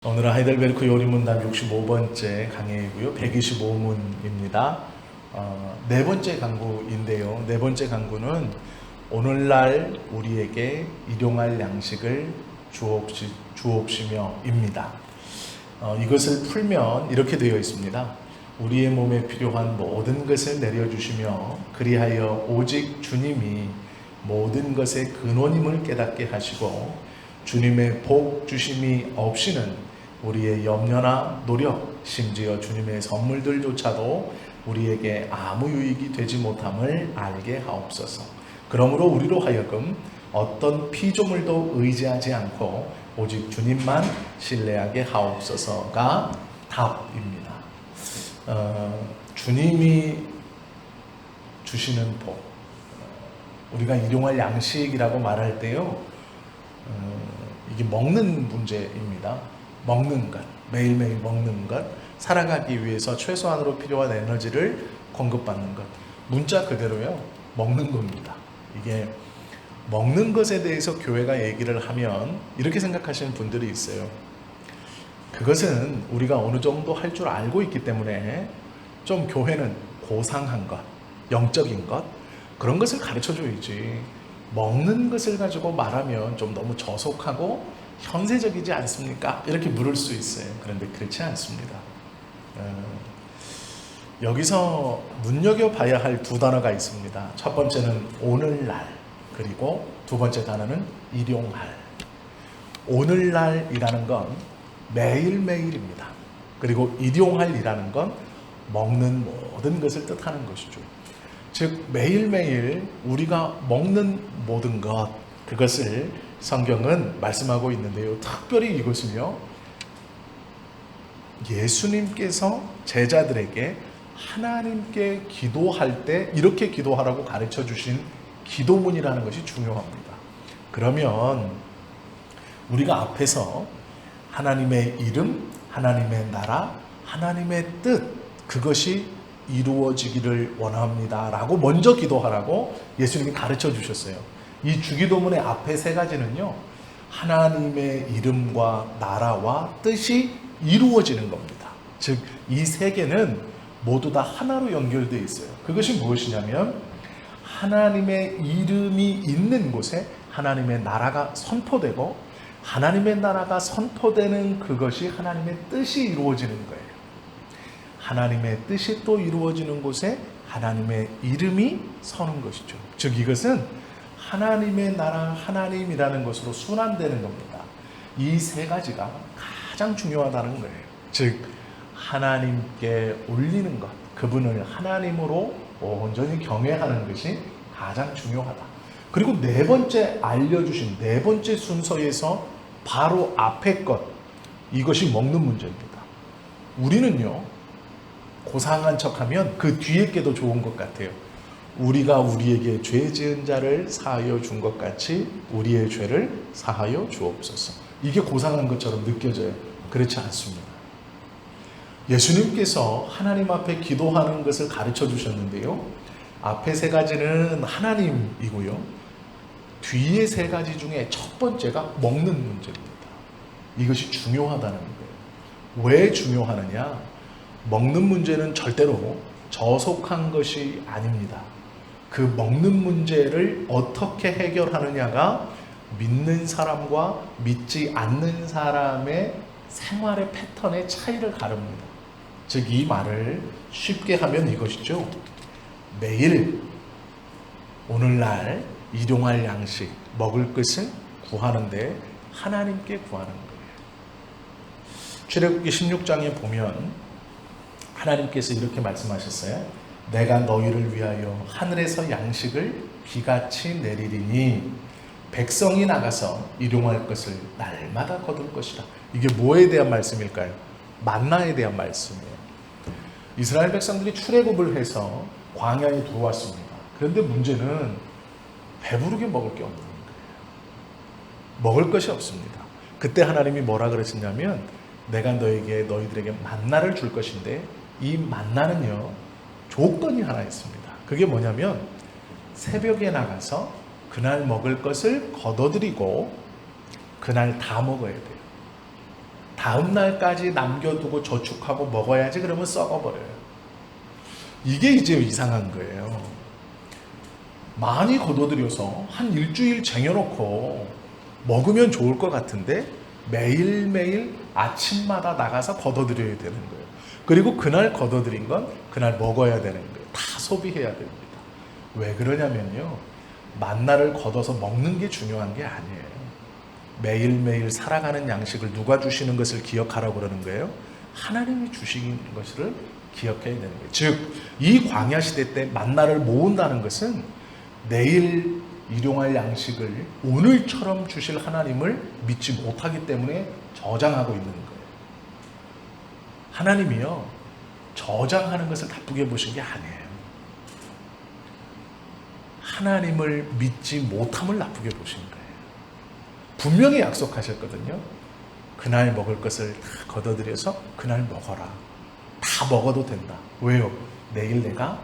오늘은 하이델베르크 요리문답 65번째 강의이고요. 125문입니다. 네 번째 강구인데요. 네 번째 강구는 오늘날 우리에게 일용할 양식을 주옵시며입니다. 이것을 풀면 이렇게 되어 있습니다. 우리의 몸에 필요한 모든 것을 내려주시며 그리하여 오직 주님이 모든 것의 근원임을 깨닫게 하시고 주님의 복 주심이 없이는 우리의 염려나 노력, 심지어 주님의 선물들조차도 우리에게 아무 유익이 되지 못함을 알게 하옵소서. 그러므로 우리로 하여금 어떤 피조물도 의지하지 않고 오직 주님만 신뢰하게 하옵소서가 답입니다. 주님이 주시는 복, 우리가 일용할 양식이라고 말할 때요, 이게 먹는 문제입니다. 먹는 것, 매일매일 먹는 것, 살아가기 위해서 최소한으로 필요한 에너지를 공급받는 것. 문자 그대로요, 먹는 겁니다. 이게 먹는 것에 대해서 교회가 얘기를 하면 이렇게 생각하시는 분들이 있어요. 그것은 우리가 어느 정도 할 줄 알고 있기 때문에 좀 교회는 고상한 것, 영적인 것, 그런 것을 가르쳐 줘야지. 먹는 것을 가지고 말하면 좀 너무 저속하고 현세적이지 않습니까? 이렇게 물을 수 있어요. 그런데 그렇지 않습니다. 여기서 눈여겨봐야 할 두 단어가 있습니다. 첫 번째는 오늘날, 그리고 두 번째 단어는 일용할. 오늘날이라는 건 매일매일입니다. 그리고 일용할이라는 건 먹는 모든 것을 뜻하는 것이죠. 즉 매일매일 우리가 먹는 모든 것, 그것을 성경은 말씀하고 있는데요. 특별히 이것은요, 예수님께서 제자들에게 하나님께 기도할 때 이렇게 기도하라고 가르쳐 주신 기도문이라는 것이 중요합니다. 그러면 우리가 앞에서 하나님의 이름, 하나님의 나라, 하나님의 뜻, 그것이 이루어지기를 원합니다 라고 먼저 기도하라고 예수님이 가르쳐 주셨어요. 이 주기도문의 앞에 세 가지는요, 하나님의 이름과 나라와 뜻이 이루어지는 겁니다. 즉, 이 세 개는 모두 다 하나로 연결되어 있어요. 그것이 무엇이냐면 하나님의 이름이 있는 곳에 하나님의 나라가 선포되고 하나님의 나라가 선포되는 그것이 하나님의 뜻이 이루어지는 거예요. 하나님의 뜻이 또 이루어지는 곳에 하나님의 이름이 서는 것이죠. 즉 이것은 하나님의 나라, 하나님이라는 것으로 순환되는 겁니다. 이 세 가지가 가장 중요하다는 거예요. 즉 하나님께 올리는 것, 그분을 하나님으로 온전히 경외하는 것이 가장 중요하다. 그리고 네 번째 알려주신 네 번째 순서에서 바로 앞에 것, 이것이 먹는 문제입니다. 우리는요, 고상한 척하면 그 뒤에 게도 좋은 것 같아요. 우리가 우리에게 죄 지은 자를 사하여 준 것 같이 우리의 죄를 사하여 주옵소서. 이게 고상한 것처럼 느껴져요. 그렇지 않습니다. 예수님께서 하나님 앞에 기도하는 것을 가르쳐 주셨는데요, 앞에 세 가지는 하나님이고요, 뒤에 세 가지 중에 첫 번째가 먹는 문제입니다. 이것이 중요하다는 거예요. 왜 중요하느냐? 먹는 문제는 절대로 저속한 것이 아닙니다. 그 먹는 문제를 어떻게 해결하느냐가 믿는 사람과 믿지 않는 사람의 생활의 패턴의 차이를 가릅니다. 즉 이 말을 쉽게 하면 이것이죠. 매일 오늘날 일용할 양식, 먹을 것을 구하는데 하나님께 구하는 거예요. 출애굽기 16장에 보면 하나님께서 이렇게 말씀하셨어요. 내가 너희를 위하여 하늘에서 양식을 비같이 내리리니 백성이 나가서 일용할 것을 날마다 거둘 것이라. 이게 뭐에 대한 말씀일까요? 만나에 대한 말씀이에요. 이스라엘 백성들이 출애굽을 해서 광야에 들어왔습니다. 그런데 문제는 배부르게 먹을 게 없는 거예요. 먹을 것이 없습니다. 그때 하나님이 뭐라 그러셨냐면 내가 너희들에게 만나를 줄 것인데 이 만나는요, 조건이 하나 있습니다. 그게 뭐냐면 새벽에 나가서 그날 먹을 것을 거둬들이고 그날 다 먹어야 돼요. 다음 날까지 남겨두고 저축하고 먹어야지, 그러면 썩어버려요. 이게 이제 이상한 거예요. 많이 걷어들여서 한 일주일 쟁여놓고 먹으면 좋을 것 같은데 매일매일 아침마다 나가서 걷어들여야 되는 거예요. 그리고 그날 걷어들인 건 그날 먹어야 되는 거예요. 다 소비해야 됩니다. 왜 그러냐면요, 만나를 걷어서 먹는 게 중요한 게 아니에요. 매일매일 살아가는 양식을 누가 주시는 것을 기억하라고 그러는 거예요? 하나님이 주시는 것을 기억해야 되는 거예요. 즉, 이 광야 시대 때 만나를 모은다는 것은 내일 일용할 양식을 오늘처럼 주실 하나님을 믿지 못하기 때문에 저장하고 있는 거예요. 하나님이요, 저장하는 것을 나쁘게 보신 게 아니에요. 하나님을 믿지 못함을 나쁘게 보신 거예요. 분명히 약속하셨거든요. 그날 먹을 것을 다 걷어들여서 그날 먹어라. 다 먹어도 된다. 왜요? 내일 내가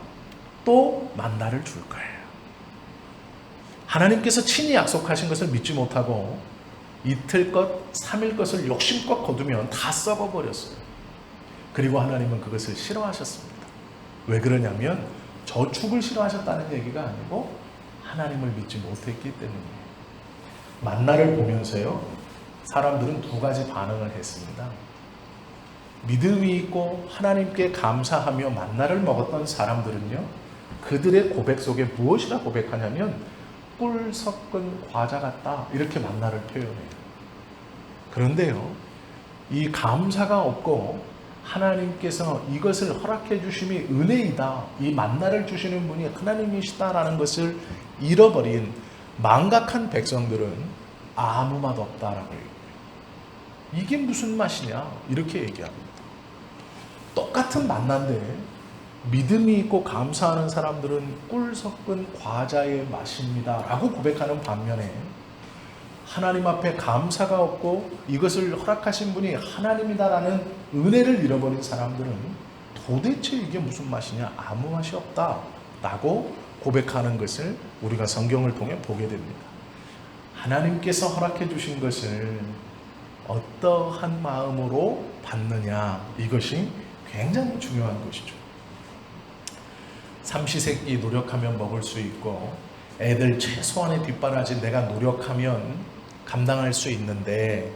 또 만나를 줄 거예요. 하나님께서 친히 약속하신 것을 믿지 못하고 이틀 것, 3일 것을 욕심껏 거두면 다 썩어버렸어요. 그리고 하나님은 그것을 싫어하셨습니다. 왜 그러냐면 저축을 싫어하셨다는 얘기가 아니고 하나님을 믿지 못했기 때문이에요. 만나를 보면서요, 사람들은 두 가지 반응을 했습니다. 믿음이 있고 하나님께 감사하며 만나를 먹었던 사람들은요, 그들의 고백 속에 무엇이라 고백하냐면 꿀 섞은 과자 같다, 이렇게 만나를 표현해요. 그런데요, 이 감사가 없고 하나님께서 이것을 허락해 주심이 은혜이다, 이 만나를 주시는 분이 하나님이시다라는 것을 잃어버린 망각한 백성들은 아무 맛 없다라고 얘기해요. 이게 무슨 맛이냐, 이렇게 얘기합니다. 똑같은 만나인데 믿음이 있고 감사하는 사람들은 꿀 섞은 과자의 맛입니다 라고 고백하는 반면에, 하나님 앞에 감사가 없고 이것을 허락하신 분이 하나님이다라는 은혜를 잃어버린 사람들은 도대체 이게 무슨 맛이냐, 아무 맛이 없다 라고 고백하는 것을 우리가 성경을 통해 보게 됩니다. 하나님께서 허락해 주신 것을 어떠한 마음으로 받느냐, 이것이 굉장히 중요한 것이죠. 삼시세끼 노력하면 먹을 수 있고 애들 최소한의 뒷바라지 내가 노력하면 감당할 수 있는데,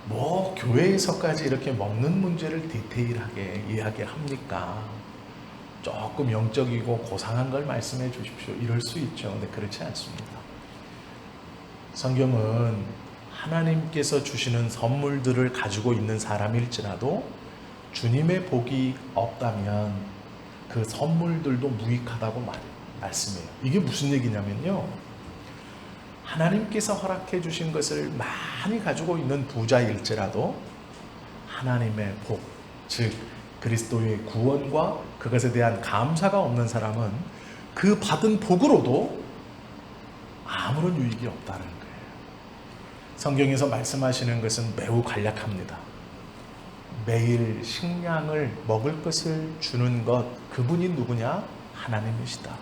뭐 교회에서까지 이렇게 먹는 문제를 디테일하게 이야기합니까? 조금 영적이고 고상한 걸 말씀해 주십시오, 이럴 수 있죠. 근데 그렇지 않습니다. 성경은 하나님께서 주시는 선물들을 가지고 있는 사람일지라도 주님의 복이 없다면 그 선물들도 무익하다고 말씀해요. 이게 무슨 얘기냐면요, 하나님께서 허락해 주신 것을 많이 가지고 있는 부자일지라도 하나님의 복, 즉 그리스도의 구원과 그것에 대한 감사가 없는 사람은 그 받은 복으로도 아무런 유익이 없다는 거예요. 성경에서 말씀하시는 것은 매우 간략합니다. 매일 식량을 먹을 것을 주는 것, 그분이 누구냐? 하나님이시다.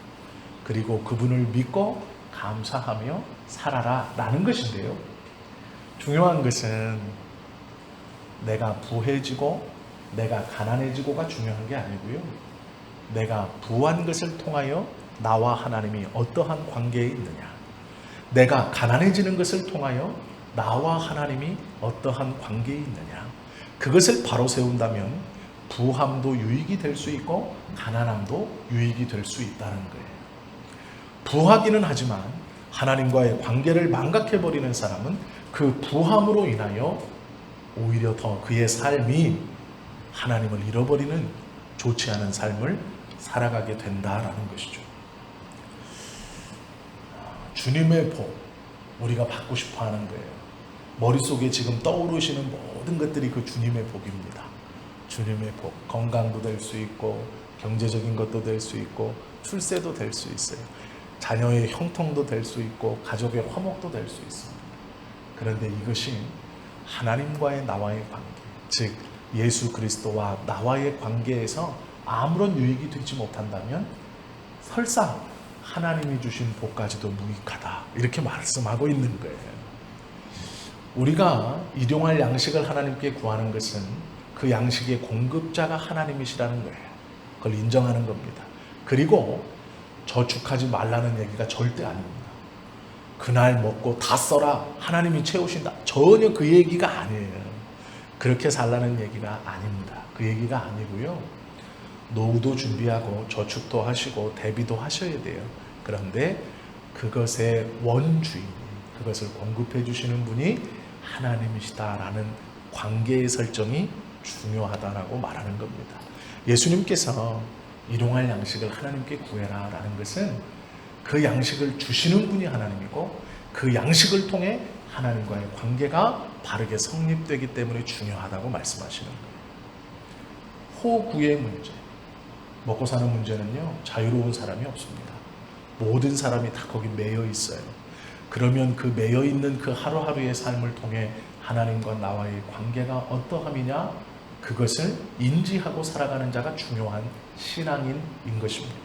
그리고 그분을 믿고 감사하며 살아라 라는 것인데요, 중요한 것은 내가 부해지고 내가 가난해지고가 중요한 게 아니고요, 내가 부한 것을 통하여 나와 하나님이 어떠한 관계에 있느냐, 내가 가난해지는 것을 통하여 나와 하나님이 어떠한 관계에 있느냐, 그것을 바로 세운다면 부함도 유익이 될 수 있고 가난함도 유익이 될 수 있다는 거예요. 부하기는 하지만 하나님과의 관계를 망각해버리는 사람은 그 부함으로 인하여 오히려 더 그의 삶이 하나님을 잃어버리는 좋지 않은 삶을 살아가게 된다라는 것이죠. 주님의 복, 우리가 받고 싶어 하는 거예요. 머릿속에 지금 떠오르시는 모든 것들이 그 주님의 복입니다. 주님의 복, 건강도 될 수 있고 경제적인 것도 될 수 있고 출세도 될 수 있어요. 자녀의 형통도 될 수 있고 가족의 화목도 될 수 있습니다. 그런데 이것이 하나님과의 나와의 관계, 즉 예수 그리스도와 나와의 관계에서 아무런 유익이 되지 못한다면 설사 하나님이 주신 복까지도 무익하다, 이렇게 말씀하고 있는 거예요. 우리가 일용할 양식을 하나님께 구하는 것은 그 양식의 공급자가 하나님이시라는 거예요. 그걸 인정하는 겁니다. 그리고 저축하지 말라는 얘기가 절대 아닙니다. 그날 먹고 다 써라, 하나님이 채우신다, 전혀 그 얘기가 아니에요. 그렇게 살라는 얘기가 아닙니다. 그 얘기가 아니고요. 노후도 준비하고 저축도 하시고 대비도 하셔야 돼요. 그런데 그것의 원주인, 그것을 공급해 주시는 분이 하나님이시다라는 관계의 설정이 중요하다라고 말하는 겁니다. 예수님께서 일용할 양식을 하나님께 구해라 라는 것은 그 양식을 주시는 분이 하나님이고 그 양식을 통해 하나님과의 관계가 바르게 성립되기 때문에 중요하다고 말씀하시는 거예요. 호구의 문제, 먹고 사는 문제는요, 자유로운 사람이 없습니다. 모든 사람이 다 거기 매여 있어요. 그러면 그 매여 있는 그 하루하루의 삶을 통해 하나님과 나와의 관계가 어떠함이냐, 그것을 인지하고 살아가는 자가 중요한 신앙인인 것입니다.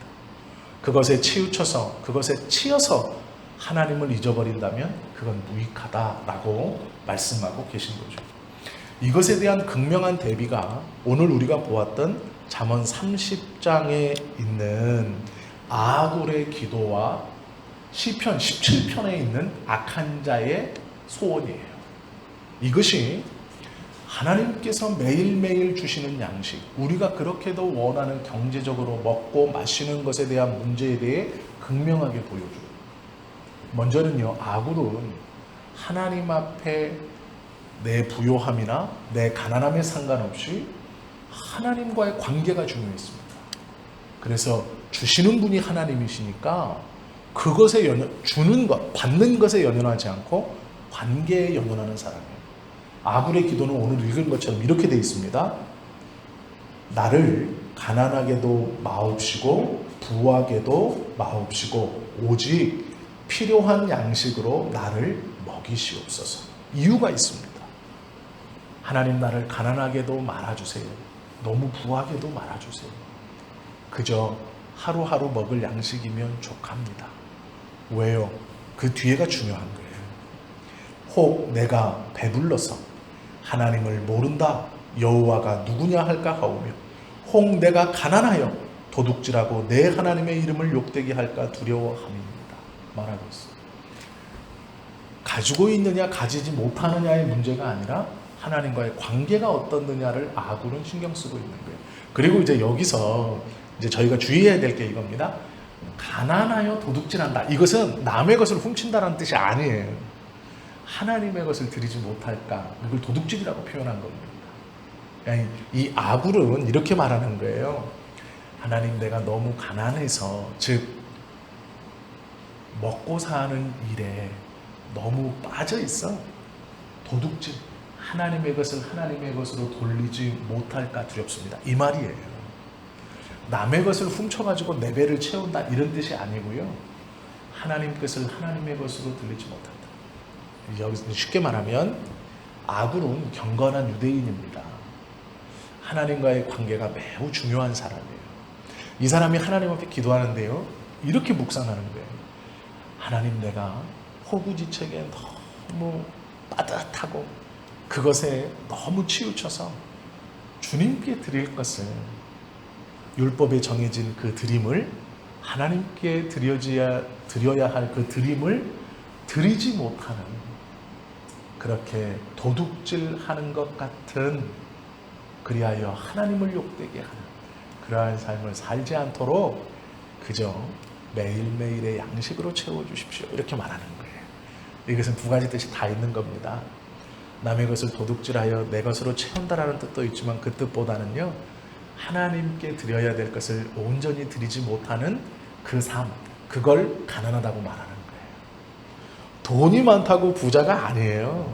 그것에 치우쳐서, 그것에 치여서 하나님을 잊어버린다면 그건 무익하다라고 말씀하고 계신 거죠. 이것에 대한 극명한 대비가 오늘 우리가 보았던 잠언 30장에 있는 아굴의 기도와 시편 17편에 있는 악한 자의 소원이에요. 이것이 하나님께서 매일매일 주시는 양식, 우리가 그렇게도 원하는 경제적으로 먹고 마시는 것에 대한 문제에 대해 극명하게 보여줘요. 먼저는요, 아굴은 하나님 앞에 내 부요함이나 내 가난함에 상관없이 하나님과의 관계가 중요했습니다. 그래서 주시는 분이 하나님이시니까 그것에 주는 것, 받는 것에 연연하지 않고 관계에 연연하는 사람이에요. 아굴의 기도는 오늘 읽은 것처럼 이렇게 되어 있습니다. 나를 가난하게도 마옵시고 부하게도 마옵시고 오직 필요한 양식으로 나를 먹이시옵소서. 이유가 있습니다. 하나님, 나를 가난하게도 말아주세요. 너무 부하게도 말아주세요. 그저 하루하루 먹을 양식이면 족합니다. 왜요? 그 뒤에가 중요한 거예요. 혹 내가 배불러서 하나님을 모른다, 여호와가 누구냐 할까 하오며, 혹 내가 가난하여 도둑질하고 내 하나님의 이름을 욕되게 할까 두려워함입니다. 말하고 있어요. 가지고 있느냐 가지지 못하느냐의 문제가 아니라 하나님과의 관계가 어떻느냐를 아굴은 신경 쓰고 있는 거예요. 그리고 이제 여기서 이제 저희가 주의해야 될 게 이겁니다. 가난하여 도둑질한다, 이것은 남의 것을 훔친다는 뜻이 아니에요. 하나님의 것을 드리지 못할까, 이걸 도둑질이라고 표현한 겁니다. 이 아굴은 이렇게 말하는 거예요. 하나님, 내가 너무 가난해서, 즉 먹고 사는 일에 너무 빠져 있어. 도둑질, 하나님의 것을 하나님의 것으로 돌리지 못할까 두렵습니다. 이 말이에요. 남의 것을 훔쳐가지고 내 배를 채운다, 이런 뜻이 아니고요. 하나님 것을 하나님의 것으로 들리지 못한다. 여기서 쉽게 말하면 아굴은 경건한 유대인입니다. 하나님과의 관계가 매우 중요한 사람이에요. 이 사람이 하나님 앞에 기도하는데요, 이렇게 묵상하는 거예요. 하나님, 내가 호구지책에 너무 빠듯하고 그것에 너무 치우쳐서 주님께 드릴 것을, 율법에 정해진 그 드림을, 하나님께 드려야 할 그 드림을 드리지 못하는, 그렇게 도둑질하는 것 같은, 그리하여 하나님을 욕되게 하는 그러한 삶을 살지 않도록 그저 매일매일의 양식으로 채워주십시오, 이렇게 말하는 거예요. 이것은 두 가지 뜻이 다 있는 겁니다. 남의 것을 도둑질하여 내 것으로 채운다라는 뜻도 있지만 그 뜻보다는요, 하나님께 드려야 될 것을 온전히 드리지 못하는 그 삶, 그걸 가난하다고 말하는 거예요. 돈이 많다고 부자가 아니에요.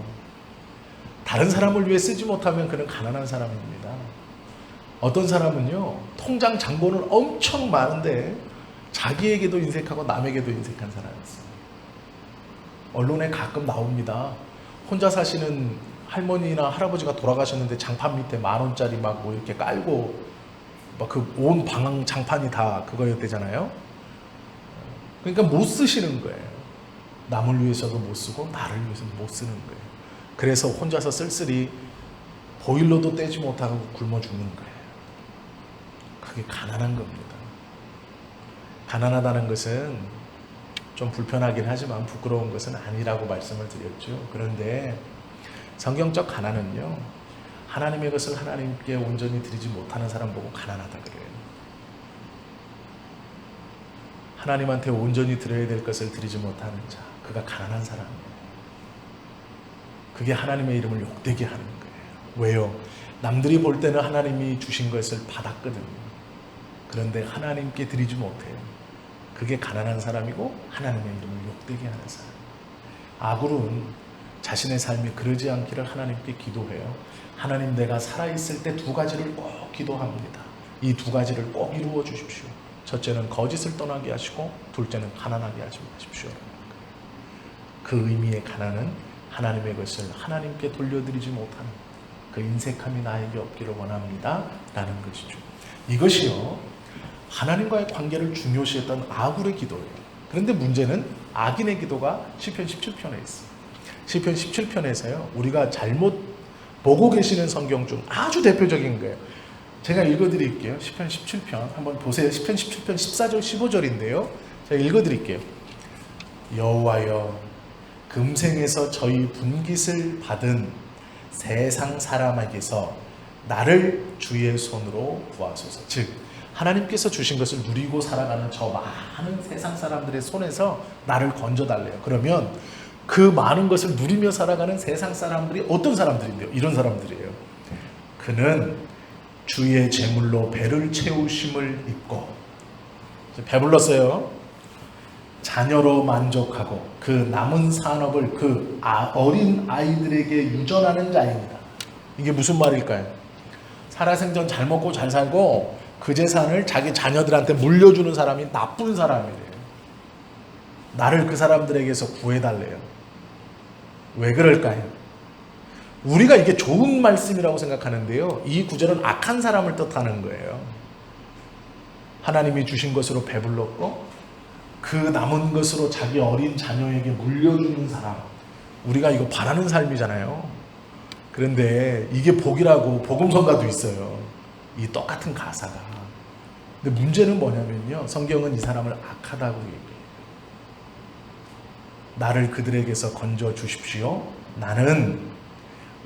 다른 사람을 위해 쓰지 못하면 그는 가난한 사람입니다. 어떤 사람은요, 통장 잔고는 엄청 많은데 자기에게도 인색하고 남에게도 인색한 사람이 있어요. 언론에 가끔 나옵니다. 혼자 사시는 할머니나 할아버지가 돌아가셨는데 장판 밑에 10,000원짜리 막 뭐 이렇게 깔고 막 그 온 방 장판이 다 그거였대잖아요. 그러니까 못 쓰시는 거예요. 남을 위해서도 못 쓰고 나를 위해서도 못 쓰는 거예요. 그래서 혼자서 쓸쓸히 보일러도 떼지 못하고 굶어 죽는 거예요. 그게 가난한 겁니다. 가난하다는 것은 좀 불편하긴 하지만 부끄러운 것은 아니라고 말씀을 드렸죠. 그런데 성경적 가난은요, 하나님의 것을 하나님께 온전히 드리지 못하는 사람 보고 가난하다 그래요. 하나님한테 온전히 드려야 될 것을 드리지 못하는 자, 그가 가난한 사람이에요. 그게 하나님의 이름을 욕되게 하는 거예요. 왜요? 남들이 볼 때는 하나님이 주신 것을 받았거든요. 그런데 하나님께 드리지 못해요. 그게 가난한 사람이고 하나님의 이름을 욕되게 하는 사람. 아굴은 자신의 삶이 그러지 않기를 하나님께 기도해요. 하나님, 내가 살아있을 때 두 가지를 꼭 기도합니다. 이 두 가지를 꼭 이루어 주십시오. 첫째는 거짓을 떠나게 하시고 둘째는 가난하게 하지 마십시오. 그 의미의 가난은 하나님의 것을 하나님께 돌려드리지 못하는 그 인색함이 나에게 없기를 원합니다 라는 것이죠. 이것이요, 하나님과의 관계를 중요시했던 아굴의 기도예요. 그런데 문제는 악인의 기도가 시편 17편에 있어요. 시편 17편에서요, 우리가 잘못 보고 계시는 성경 중 아주 대표적인 거예요. 제가 읽어드릴게요. 시편 17편 한번 보세요. 시편 17편 14절 15절인데요. 제가 읽어드릴게요. 여호와여, 금생에서 저희 분깃을 받은 세상 사람에게서 나를 주의 손으로 구하소서. 즉 하나님께서 주신 것을 누리고 살아가는 저 많은 세상 사람들의 손에서 나를 건져달래요. 그러면 그 많은 것을 누리며 살아가는 세상 사람들이 어떤 사람들인데요? 이런 사람들이에요. 그는 주의 제물로 배를 채우심을 입고, 배불렀어요. 자녀로 만족하고 그 남은 산업을 그 어린 아이들에게 유전하는 자입니다. 이게 무슨 말일까요? 살아생전 잘 먹고 잘 살고 그 재산을 자기 자녀들한테 물려주는 사람이 나쁜 사람이래요. 나를 그 사람들에게서 구해달래요. 왜 그럴까요? 우리가 이게 좋은 말씀이라고 생각하는데요, 이 구절은 악한 사람을 뜻하는 거예요. 하나님이 주신 것으로 배불렀고 그 남은 것으로 자기 어린 자녀에게 물려주는 사람, 우리가 이거 바라는 삶이잖아요. 그런데 이게 복이라고 복음성가도 있어요. 이 똑같은 가사가. 근데 문제는 뭐냐면요, 성경은 이 사람을 악하다고 얘기해요. 나를 그들에게서 건져 주십시오. 나는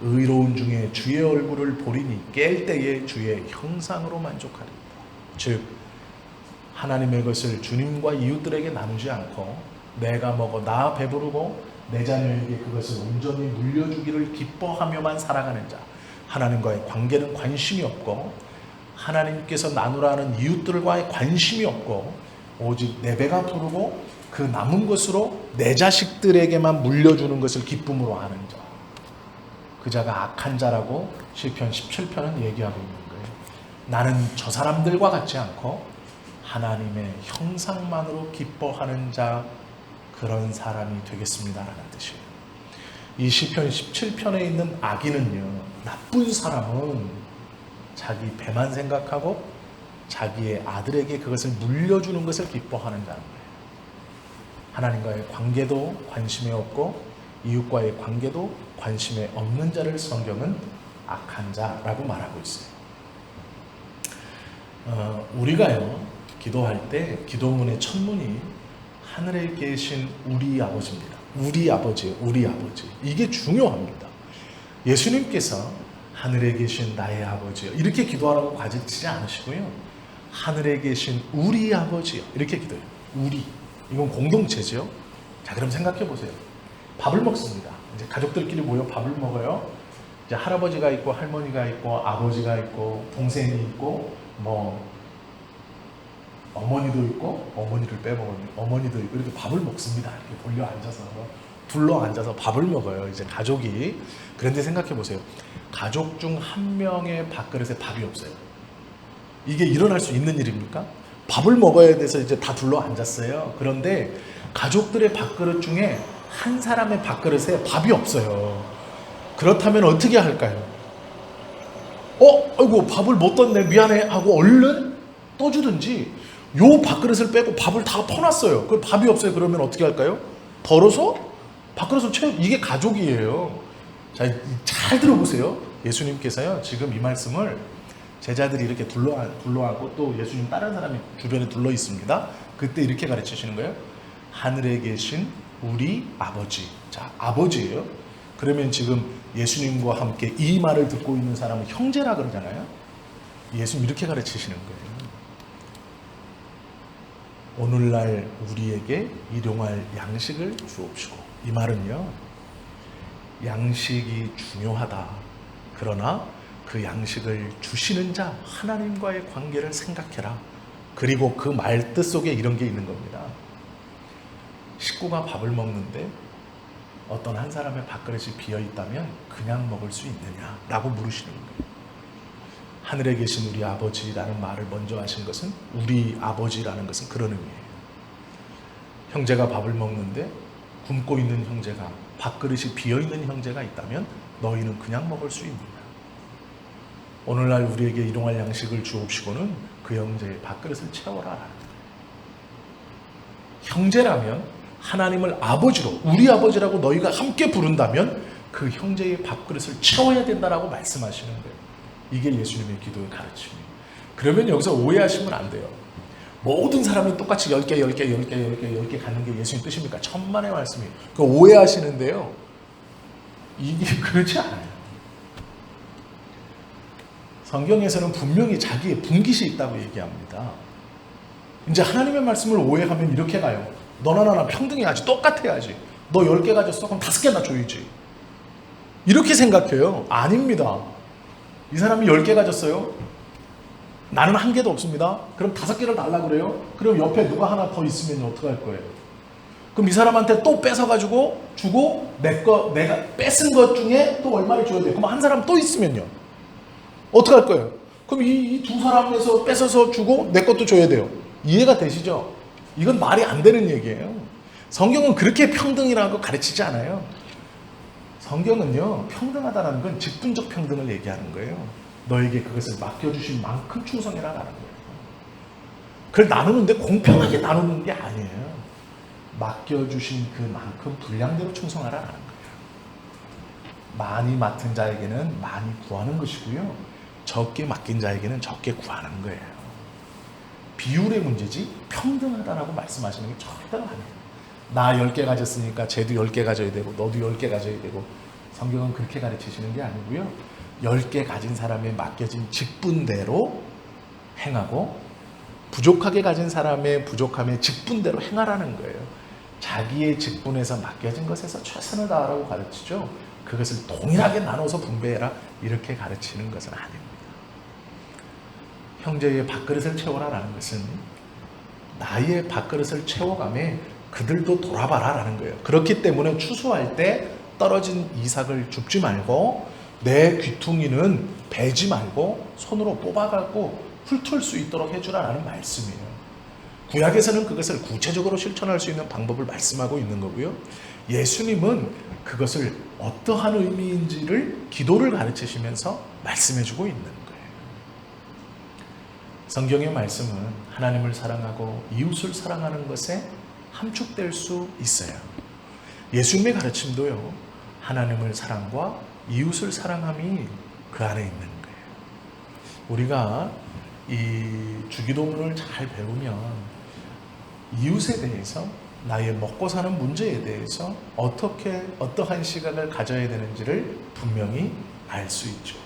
의로운 중에 주의 얼굴을 보리니 깰 때에 주의 형상으로 만족하리이다. 즉 하나님의 것을 주님과 이웃들에게 나누지 않고 내가 먹어 나 배부르고 내 자녀에게 그것을 온전히 물려주기를 기뻐하며만 살아가는 자, 하나님과의 관계는 관심이 없고 하나님께서 나누라는 이웃들과의 관심이 없고 오직 내 배가 부르고 그 남은 것으로 내 자식들에게만 물려주는 것을 기쁨으로 하는 자, 그 자가 악한 자라고 시편 17편은 얘기하고 있는 거예요. 나는 저 사람들과 같지 않고 하나님의 형상만으로 기뻐하는 자, 그런 사람이 되겠습니다라는 뜻이에요. 이 시편 17편에 있는 악인은요, 나쁜 사람은 자기 배만 생각하고 자기의 아들에게 그것을 물려주는 것을 기뻐하는 자인 거예요. 하나님과의 관계도 관심이 없고 이웃과의 관계도 관심에 없는 자를 성경은 악한 자라고 말하고 있어요. 우리가요, 기도할 때 기도문의 첫 문이 하늘에 계신 우리 아버지입니다. 우리 아버지예요. 우리 아버지. 이게 중요합니다. 예수님께서 하늘에 계신 나의 아버지요, 이렇게 기도하라고 가르치지 않으시고요, 하늘에 계신 우리 아버지요, 이렇게 기도해요. 우리. 이건 공동체죠. 자, 그럼 생각해 보세요. 밥을 먹습니다. 이제 가족들끼리 모여 밥을 먹어요. 이제 할아버지가 있고 할머니가 있고 아버지가 있고 동생이 있고 뭐 어머니도 있고, 어머니를 빼먹으면 어머니도 있고, 이렇게 밥을 먹습니다. 이렇게 돌려 앉아서 둘러 앉아서 밥을 먹어요. 이제 가족이. 그런데 생각해 보세요. 가족 중 한 명의 밥그릇에 밥이 없어요. 이게 일어날 수 있는 일입니까? 밥을 먹어야 돼서 이제 다 둘러 앉았어요. 그런데 가족들의 밥그릇 중에 한 사람의 밥그릇에 밥이 없어요. 그렇다면 어떻게 할까요? 아이고 밥을 못 떴네, 미안해 하고 얼른 떠주든지, 요 밥그릇을 빼고 밥을 다 퍼놨어요. 그 밥이 없어요. 그러면 어떻게 할까요? 덜어서 밥그릇을 채워. 이게 가족이에요. 자, 잘 들어보세요. 예수님께서요, 지금 이 말씀을 제자들이 이렇게 둘러하고 또 예수님 다른 사람이 주변에 둘러 있습니다. 그때 이렇게 가르치시는 거예요. 하늘에 계신 우리 아버지. 자, 아버지예요. 그러면 지금 예수님과 함께 이 말을 듣고 있는 사람은 형제라 그러잖아요. 예수님 이렇게 가르치시는 거예요. 오늘날 우리에게 일용할 양식을 주옵시고. 이 말은요, 양식이 중요하다. 그러나 그 양식을 주시는 자 하나님과의 관계를 생각해라. 그리고 그 말 뜻 속에 이런 게 있는 겁니다. 식구가 밥을 먹는데 어떤 한 사람의 밥그릇이 비어 있다면 그냥 먹을 수 있느냐? 라고 물으시는 거예요. 하늘에 계신 우리 아버지라는 말을 먼저 하신 것은, 우리 아버지라는 것은 그런 의미예요. 형제가 밥을 먹는데 굶고 있는 형제가, 밥그릇이 비어있는 형제가 있다면 너희는 그냥 먹을 수 있느냐? 오늘날 우리에게 일용할 양식을 주옵시고는 그 형제의 밥그릇을 채워라. 형제라면 하나님을 아버지로, 우리 아버지라고 너희가 함께 부른다면 그 형제의 밥그릇을 채워야 된다라고 말씀하시는 거예요. 이게 예수님의 기도의 가르침이에요. 그러면 여기서 오해하시면 안 돼요. 모든 사람이 똑같이 10개 갖는 게 예수님 뜻입니까? 천만의 말씀이에요. 그 오해하시는데요, 이게 그렇지 않아요. 성경에서는 분명히 자기의 분깃이 있다고 얘기합니다. 이제 하나님의 말씀을 오해하면 이렇게 가요. 너나 나나 평등해야지, 똑같아야지. 너 10개 가졌어? 그럼 5개나 줘야지. 이렇게 생각해요. 아닙니다. 이 사람이 10개 가졌어요? 나는 1개도 없습니다. 그럼 5개를 달라고 그래요? 그럼 옆에 누가 하나 더 있으면 어떡할 거예요? 그럼 이 사람한테 또 뺏어가지고 주고 내가 뺏은 것 중에 또 얼마를 줘야 돼요? 그럼 한 사람 또 있으면요? 어떡할 거예요? 그럼 이 두 사람에서 뺏어서 주고 내 것도 줘야 돼요. 이해가 되시죠? 이건 말이 안 되는 얘기예요. 성경은 그렇게 평등이라고 가르치지 않아요. 성경은요, 평등하다는 건 직분적 평등을 얘기하는 거예요. 너에게 그것을 맡겨주신 만큼 충성해라 라는 거예요. 그걸 나누는데 공평하게 나누는 게 아니에요. 맡겨주신 그만큼 분량대로 충성하라라는 거예요. 많이 맡은 자에게는 많이 구하는 것이고요, 적게 맡긴 자에게는 적게 구하는 거예요. 비율의 문제지 평등하다라고 말씀하시는 게 절대로 아니에요. 나 10개 가졌으니까 쟤도 10개 가져야 되고 너도 10개 가져야 되고, 성경은 그렇게 가르치시는 게 아니고요, 10개 가진 사람의 맡겨진 직분대로 행하고 부족하게 가진 사람의 부족함의 직분대로 행하라는 거예요. 자기의 직분에서 맡겨진 것에서 최선을 다하라고 가르치죠. 그것을 동일하게 나눠서 분배해라 이렇게 가르치는 것은 아닙니다. 형제의 밥그릇을 채워라라는 것은 나의 밥그릇을 채워가며 그들도 돌아봐라 라는 거예요. 그렇기 때문에 추수할 때 떨어진 이삭을 줍지 말고 내 귀퉁이는 베지 말고 손으로 뽑아갖고 훑을 수 있도록 해주라라는 말씀이에요. 구약에서는 그것을 구체적으로 실천할 수 있는 방법을 말씀하고 있는 거고요, 예수님은 그것을 어떠한 의미인지를 기도를 가르치시면서 말씀해주고 있는 거예요. 성경의 말씀은 하나님을 사랑하고 이웃을 사랑하는 것에 함축될 수 있어요. 예수님의 가르침도요, 하나님을 사랑과 이웃을 사랑함이 그 안에 있는 거예요. 우리가 이 주기도문을 잘 배우면 이웃에 대해서, 나의 먹고 사는 문제에 대해서 어떠한 시각을 가져야 되는지를 분명히 알 수 있죠.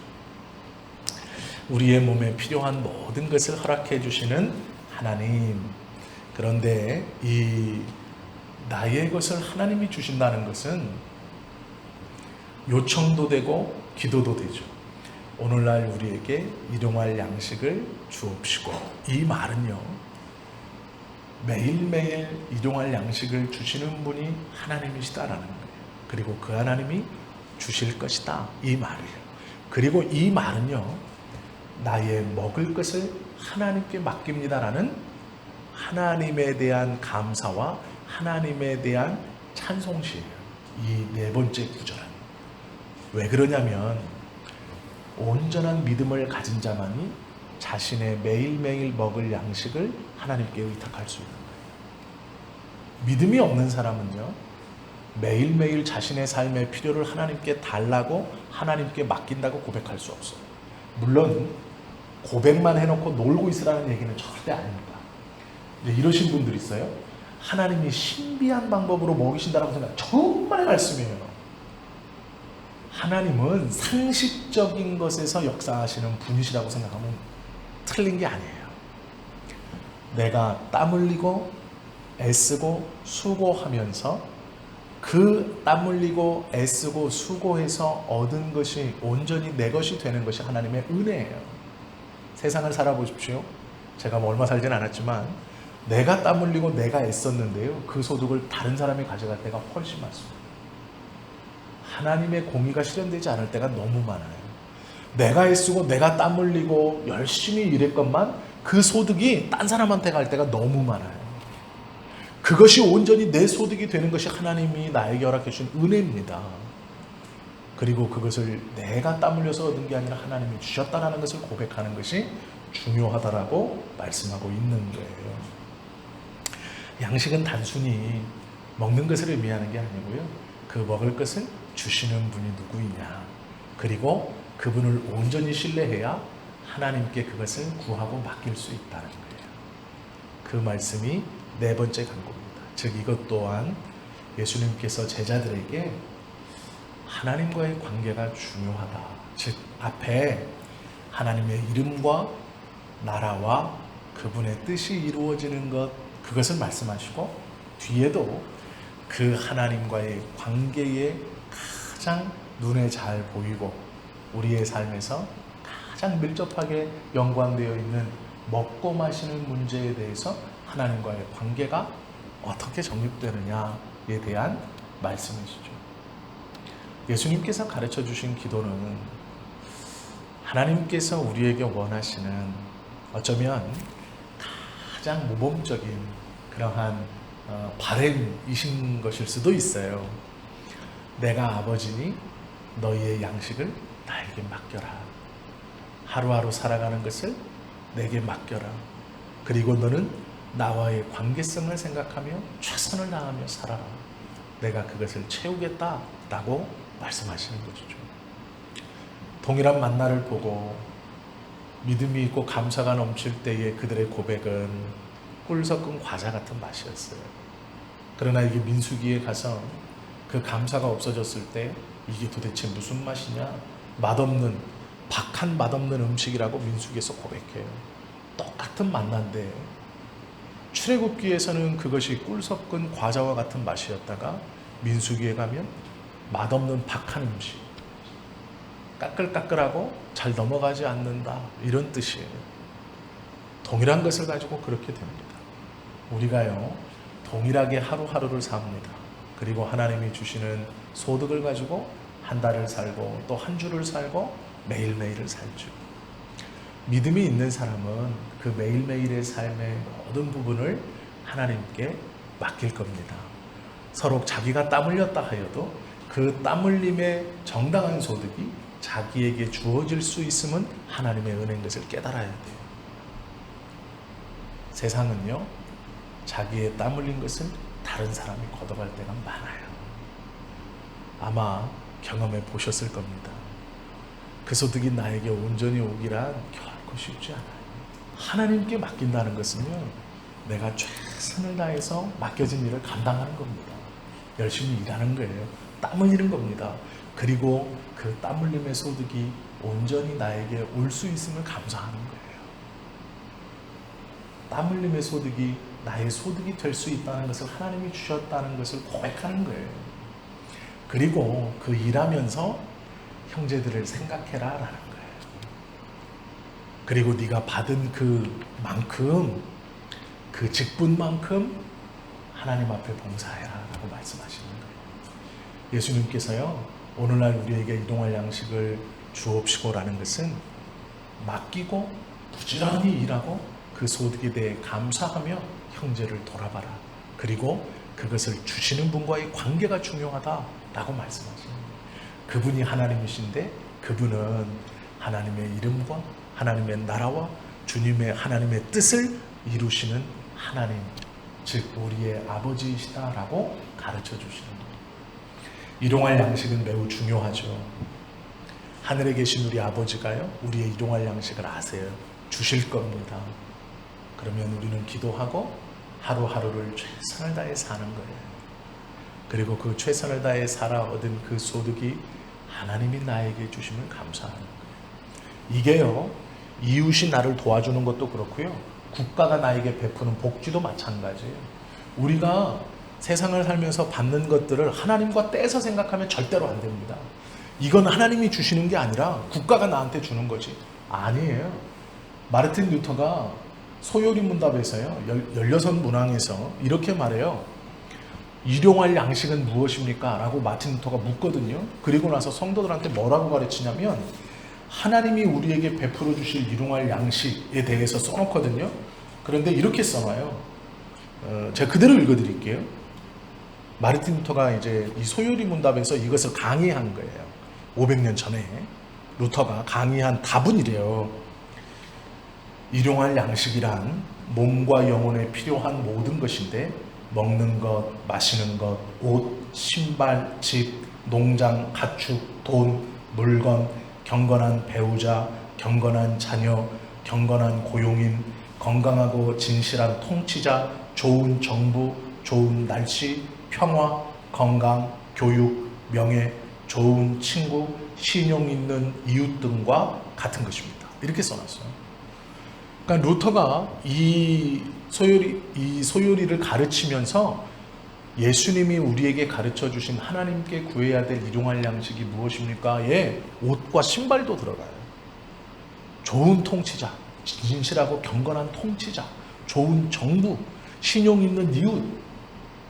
우리의 몸에 필요한 모든 것을 허락해 주시는 하나님, 그런데 이 나의 것을 하나님이 주신다는 것은 요청도 되고 기도도 되죠. 오늘날 우리에게 일용할 양식을 주옵시고, 이 말은요, 매일매일 일용할 양식을 주시는 분이 하나님이시다라는 거예요. 그리고 그 하나님이 주실 것이다, 이 말이에요. 그리고 이 말은요, 나의 먹을 것을 하나님께 맡깁니다라는 하나님에 대한 감사와 하나님에 대한 찬송시예요. 이 네 번째 구절은. 왜 그러냐면 온전한 믿음을 가진 자만이 자신의 매일매일 먹을 양식을 하나님께 의탁할 수 있는 거예요. 믿음이 없는 사람은요, 매일매일 자신의 삶의 필요를 하나님께 달라고 하나님께 맡긴다고 고백할 수 없어요. 물론 고백만 해놓고 놀고 있으라는 얘기는 절대 아닙니다. 이러신 분들이 있어요. 하나님이 신비한 방법으로 먹이신다라고 생각, 정말 말씀이에요. 하나님은 상식적인 것에서 역사하시는 분이시라고 생각하면 틀린 게 아니에요. 내가 땀 흘리고 애쓰고 수고하면서 그 땀 흘리고 애쓰고 수고해서 얻은 것이 온전히 내 것이 되는 것이 하나님의 은혜예요. 세상을 살아보십시오. 제가 뭐 얼마 살진 않았지만 내가 땀 흘리고 내가 애썼는데요, 그 소득을 다른 사람이 가져갈 때가 훨씬 많습니다. 하나님의 공의가 실현되지 않을 때가 너무 많아요. 내가 애쓰고 내가 땀 흘리고 열심히 일했건만 그 소득이 딴 사람한테 갈 때가 너무 많아요. 그것이 온전히 내 소득이 되는 것이 하나님이 나에게 허락해 주신 은혜입니다. 그리고 그것을 내가 땀 흘려서 얻은 게 아니라 하나님이 주셨다는 것을 고백하는 것이 중요하다라고 말씀하고 있는 거예요. 양식은 단순히 먹는 것을 의미하는 게 아니고요, 그 먹을 것을 주시는 분이 누구이냐, 그리고 그분을 온전히 신뢰해야 하나님께 그것을 구하고 맡길 수 있다는 거예요. 그 말씀이 네 번째 간구입니다. 즉 이것 또한 예수님께서 제자들에게 하나님과의 관계가 중요하다, 즉 앞에 하나님의 이름과 나라와 그분의 뜻이 이루어지는 것, 그것을 말씀하시고 뒤에도 그 하나님과의 관계에 가장 눈에 잘 보이고 우리의 삶에서 가장 밀접하게 연관되어 있는 먹고 마시는 문제에 대해서 하나님과의 관계가 어떻게 정립되느냐에 대한 말씀이시죠. 예수님께서 가르쳐 주신 기도는 하나님께서 우리에게 원하시는, 어쩌면 가장 모범적인 그러한 바램이신 것일 수도 있어요. 내가 아버지니 너희의 양식을 나에게 맡겨라. 하루하루 살아가는 것을 내게 맡겨라. 그리고 너는 나와의 관계성을 생각하며 최선을 다하며 살아라. 내가 그것을 채우겠다라고 말씀하시는 것이죠. 동일한 만나를 보고 믿음이 있고 감사가 넘칠 때의 그들의 고백은 꿀 섞은 과자 같은 맛이었어요. 그러나 이게 민수기에 가서 그 감사가 없어졌을 때 이게 도대체 무슨 맛이냐, 맛없는, 박한 맛없는 음식이라고 민수기에서 고백해요. 똑같은 만난데 출애굽기에서는 그것이 꿀 섞은 과자와 같은 맛이었다가 민수기에 가면 맛없는 박한 음식, 까끌까끌하고 잘 넘어가지 않는다, 이런 뜻이에요. 동일한 것을 가지고 그렇게 됩니다. 우리가요, 동일하게 하루하루를 삽니다. 그리고 하나님이 주시는 소득을 가지고 한 달을 살고 또 한 주를 살고 매일매일을 살죠. 믿음이 있는 사람은 그 매일매일의 삶의 모든 부분을 하나님께 맡길 겁니다. 서로 자기가 땀 흘렸다 하여도 그 땀 흘림의 정당한 소득이 자기에게 주어질 수 있음은 하나님의 은혜인 것을 깨달아야 돼요. 세상은요, 자기의 땀 흘린 것을 다른 사람이 걷어갈 때가 많아요. 아마 경험해 보셨을 겁니다. 그 소득이 나에게 온전히 오기란 결코 쉽지 않아요. 하나님께 맡긴다는 것은요, 내가 최선을 다해서 맡겨진 일을 감당하는 겁니다. 열심히 일하는 거예요. 땀 흘리는 겁니다. 그리고 그 땀 흘림의 소득이 온전히 나에게 올 수 있음을 감사하는 거예요. 땀 흘림의 소득이 나의 소득이 될 수 있다는 것을 하나님이 주셨다는 것을 고백하는 거예요. 그리고 그 일하면서 형제들을 생각해라 라는 거예요. 그리고 네가 받은 그만큼, 그 직분만큼 하나님 앞에 봉사해라 라고 말씀하시는 거예요. 예수님께서요, 오늘날 우리에게 이동할 양식을 주옵시고라는 것은 맡기고 부지런히 일하고 그 소득에 대해 감사하며 형제를 돌아봐라. 그리고 그것을 주시는 분과의 관계가 중요하다라고 말씀하시는 거예요. 그분이 하나님이신데 그분은 하나님의 이름과 하나님의 나라와 주님의 하나님의 뜻을 이루시는 하나님, 즉 우리의 아버지이시다라고 가르쳐 주시는 거예요. 일용할 양식은 매우 중요하죠. 하늘에 계신 우리 아버지가요, 우리의 일용할 양식을 아세요. 주실 겁니다. 그러면 우리는 기도하고 하루하루를 최선을 다해 사는 거예요. 그리고 그 최선을 다해 살아 얻은 그 소득이 하나님이 나에게 주시면 감사하는 거예요. 이게요, 이웃이 나를 도와주는 것도 그렇고요, 국가가 나에게 베푸는 복지도 마찬가지예요. 우리가 세상을 살면서 받는 것들을 하나님과 떼서 생각하면 절대로 안 됩니다. 이건 하나님이 주시는 게 아니라 국가가 나한테 주는 거지. 아니에요. 마르틴 루터가 소요리 문답에서요, 16문항에서 이렇게 말해요. 일용할 양식은 무엇입니까? 라고 마틴 루터가 묻거든요. 그리고 나서 성도들한테 뭐라고 가르치냐면 하나님이 우리에게 베풀어 주실 일용할 양식에 대해서 써놓거든요. 그런데 이렇게 써놔요. 제가 그대로 읽어드릴게요. 마르틴 루터가 이제 이 소요리 문답에서 이것을 강의한 거예요. 500년 전에 루터가 강의한 답은 이래요. 일용할 양식이란 몸과 영혼에 필요한 모든 것인데 먹는 것, 마시는 것, 옷, 신발, 집, 농장, 가축, 돈, 물건, 경건한 배우자, 경건한 자녀, 경건한 고용인, 건강하고 진실한 통치자, 좋은 정부, 좋은 날씨, 평화, 건강, 교육, 명예, 좋은 친구, 신용 있는 이웃 등과 같은 것입니다. 이렇게 써놨어요. 그러니까 루터가 이 소요리를 가르치면서 예수님이 우리에게 가르쳐 주신 하나님께 구해야 될 일용할 양식이 무엇입니까? 예, 옷과 신발도 들어가요. 좋은 통치자, 진실하고 경건한 통치자, 좋은 정부, 신용 있는 이웃,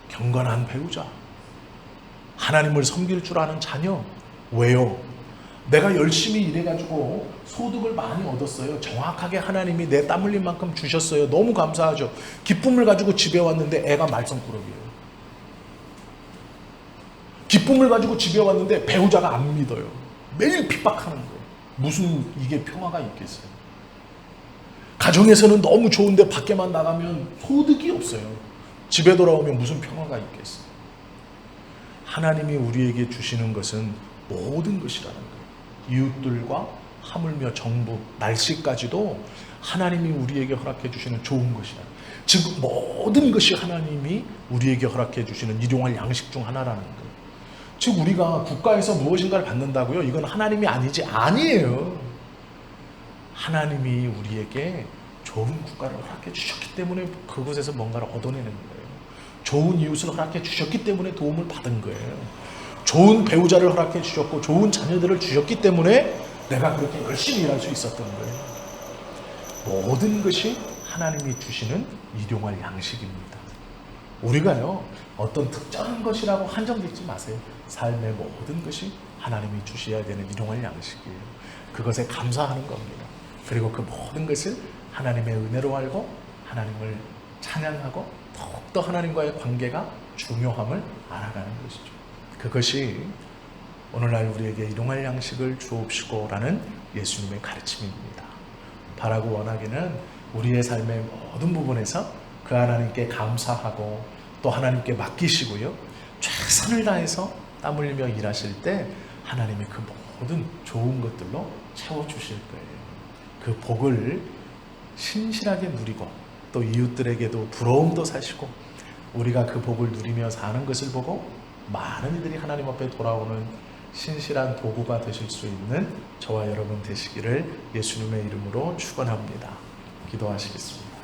경건한 배우자, 하나님을 섬길 줄 아는 자녀. 왜요? 내가 열심히 일해가지고 소득을 많이 얻었어요. 정확하게 하나님이 내 땀 흘린 만큼 주셨어요. 너무 감사하죠. 기쁨을 가지고 집에 왔는데 애가 말썽꾸러기예요. 기쁨을 가지고 집에 왔는데 배우자가 안 믿어요. 매일 핍박하는 거예요. 무슨 이게 평화가 있겠어요? 가정에서는 너무 좋은데 밖에만 나가면 소득이 없어요. 집에 돌아오면 무슨 평화가 있겠어요? 하나님이 우리에게 주시는 것은 모든 것이라는 거예요. 이웃들과 하물며 정부, 날씨까지도 하나님이 우리에게 허락해 주시는 좋은 것이다. 즉 모든 것이 하나님이 우리에게 허락해 주시는 일용할 양식 중 하나라는 거예요. 즉 우리가 국가에서 무엇인가를 받는다고요? 이건 하나님이 아니지. 아니에요. 하나님이 우리에게 좋은 국가를 허락해 주셨기 때문에 그곳에서 뭔가를 얻어내는 거예요. 좋은 이웃을 허락해 주셨기 때문에 도움을 받은 거예요. 좋은 배우자를 허락해 주셨고 좋은 자녀들을 주셨기 때문에 내가 그렇게 열심히 일할 수 있었던 거예요. 모든 것이 하나님이 주시는 일용할 양식입니다. 우리가요, 어떤 특정한 것이라고 한정짓지 마세요. 삶의 모든 것이 하나님이 주셔야 되는 일용할 양식이에요. 그것에 감사하는 겁니다. 그리고 그 모든 것을 하나님의 은혜로 알고 하나님을 찬양하고 더욱더 하나님과의 관계가 중요함을 알아가는 것이죠. 그것이 오늘날 우리에게 일용할 양식을 주옵시고라는 예수님의 가르침입니다. 바라고 원하기는 우리의 삶의 모든 부분에서 그 하나님께 감사하고 또 하나님께 맡기시고요, 최선을 다해서 땀 흘리며 일하실 때 하나님이 그 모든 좋은 것들로 채워주실 거예요. 그 복을 신실하게 누리고 또 이웃들에게도 부러움도 사시고 우리가 그 복을 누리며 사는 것을 보고 많은 이들이 하나님 앞에 돌아오는 신실한 도구가 되실 수 있는 저와 여러분 되시기를 예수님의 이름으로 축원합니다. 기도하시겠습니다.